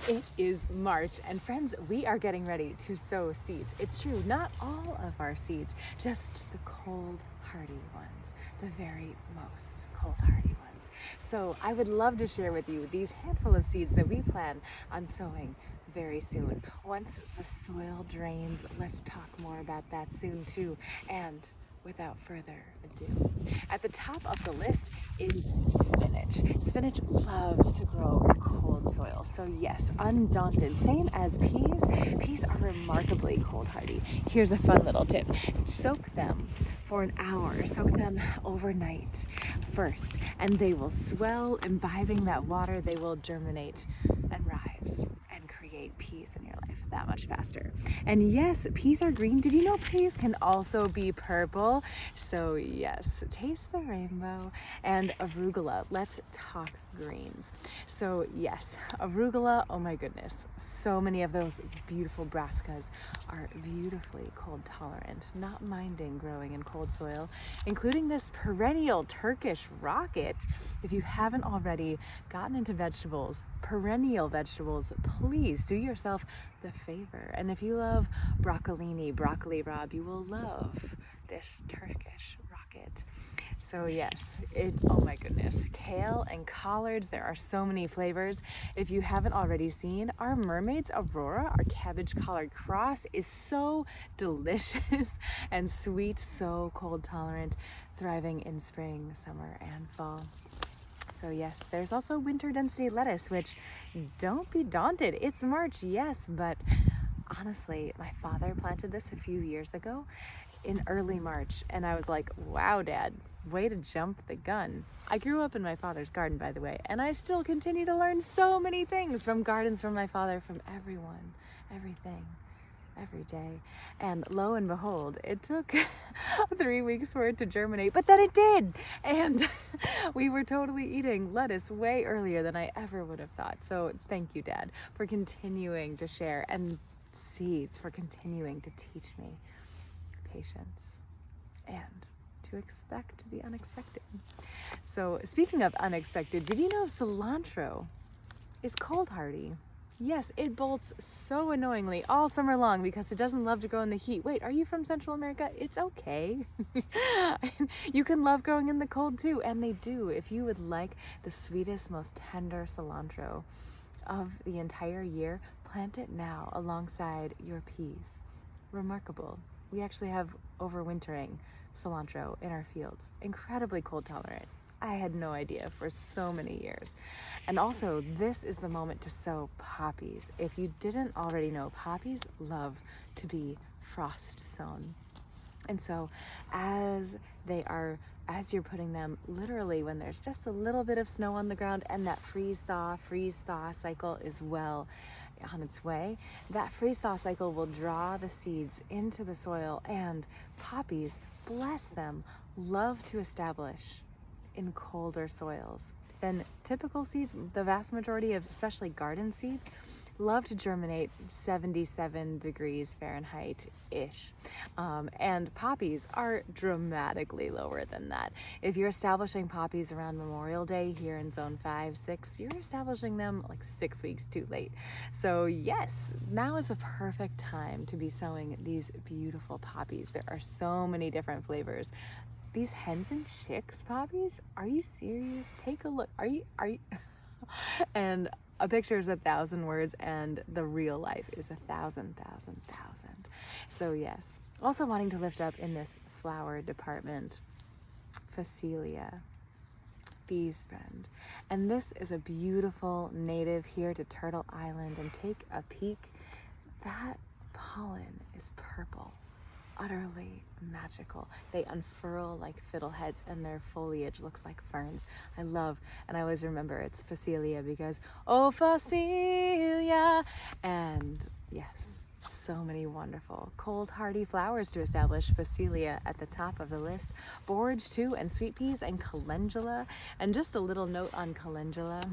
It is March, and friends, we are getting ready to sow seeds. It's true, not all of our seeds, just the cold, hardy ones, the very most cold, hardy ones. So I would love to share with you these handful of seeds that we plan on sowing very soon. Once the soil drains, let's talk more about that soon too. And without further ado, at the top of the list is spinach. Spinach loves to grow in cold soil. So yes, undaunted, same as peas. Peas are remarkably cold hardy. Here's a fun little tip. Soak them for an hour. Soak them overnight first, and they will swell, imbibing that water. They will germinate and rise and create peas in your life that much faster. And yes, peas are green. Did you know peas can also be purple? So yes, taste the rainbow. And arugula, let's talk greens. So yes, arugula, oh my goodness, so many of those beautiful brassicas are beautifully cold tolerant, not minding growing in cold soil, including this perennial Turkish rocket. If you haven't already gotten into vegetables, perennial vegetables, please do yourself the favor. And if you love broccolini, broccoli rabe, you will love this Turkish rocket. So yes, oh my goodness, kale and collards, there are so many flavors. If you haven't already seen, our Mermaid's Aurora, our cabbage collard cross, is so delicious and sweet, so cold tolerant, thriving in spring, summer, and fall. So yes, there's also winter density lettuce, which, don't be daunted, it's March, yes, but honestly, my father planted this a few years ago in early March, and I was like, wow, Dad, way to jump the gun. I grew up in my father's garden, by the way, and I still continue to learn so many things from gardens, from my father, from everyone, everything, every day. And lo and behold, it took 3 weeks for it to germinate, but then it did. And we were totally eating lettuce way earlier than I ever would have thought. So thank you, Dad, for continuing to share, and seeds for continuing to teach me patience and to expect the unexpected. So speaking of unexpected, did you know cilantro is cold hardy? Yes, it bolts so annoyingly all summer long because it doesn't love to grow in the heat. Wait, are you from Central America? It's okay. You can love growing in the cold too, and they do. If you would like the sweetest, most tender cilantro of the entire year, plant it now alongside your peas. Remarkable. We actually have overwintering cilantro in our fields. Incredibly cold tolerant. I had no idea for so many years. And also, this is the moment to sow poppies. If you didn't already know, poppies love to be frost sown. And so as you're putting them, literally when there's just a little bit of snow on the ground and that freeze thaw cycle is well on its way, that freeze thaw cycle will draw the seeds into the soil, and poppies, bless them, love to establish in colder soils than typical seeds. The vast majority of especially garden seeds love to germinate 77 degrees Fahrenheit-ish. And poppies are dramatically lower than that. If you're establishing poppies around Memorial Day here in zone 5, 6, you're establishing them like 6 weeks too late. So yes, now is a perfect time to be sowing these beautiful poppies. There are so many different flavors. These hens and chicks poppies, are you serious? Take a look. Are you? And a picture is 1,000 words, and the real life is 1,000. So yes, also wanting to lift up in this flower department, Phacelia, bee's friend. And this is a beautiful native here to Turtle Island, and take a peek. That pollen is purple. Utterly magical. They unfurl like fiddleheads, and their foliage looks like ferns. I love, and I always remember it's Phacelia because, oh, Phacelia. And yes, so many wonderful cold hardy flowers to establish. Phacelia at the top of the list, borage too, and sweet peas and calendula. And just a little note on calendula.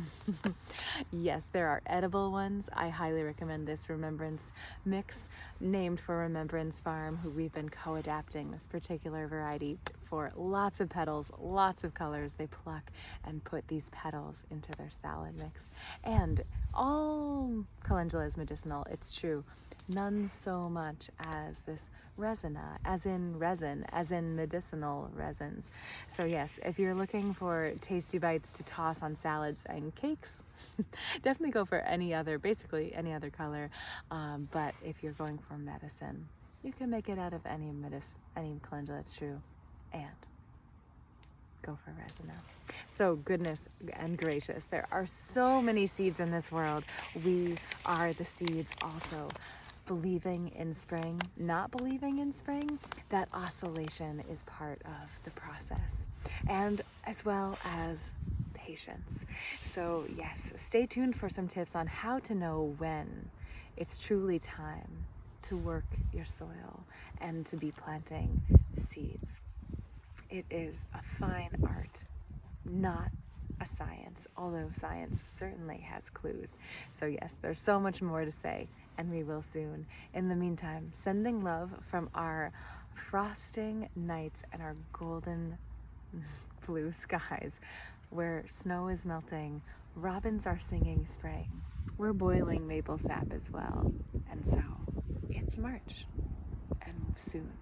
Yes, there are edible ones. I highly recommend this remembrance mix, named for Remembrance Farm, who we've been co-adapting this particular variety for lots of petals, lots of colors. They pluck and put these petals into their salad mix. And all calendula is medicinal, it's true. None so much as this resina, as in resin, as in medicinal resins. So yes, if you're looking for tasty bites to toss on salads and cakes, definitely go for basically any other color. But if you're going for medicine, you can make it out of any calendula, it's true, and go for resina. So goodness and gracious, there are so many seeds in this world. We are the seeds also. Believing in spring, not believing in spring, that oscillation is part of the process, and as well as patience. So yes, stay tuned for some tips on how to know when it's truly time to work your soil and to be planting seeds. It is a fine art, not a science, although science certainly has clues. So yes, there's so much more to say, and we will soon. In the meantime, sending love from our frosting nights and our golden blue skies, where snow is melting, robins are singing spring, we're boiling maple sap as well, and so it's March, and soon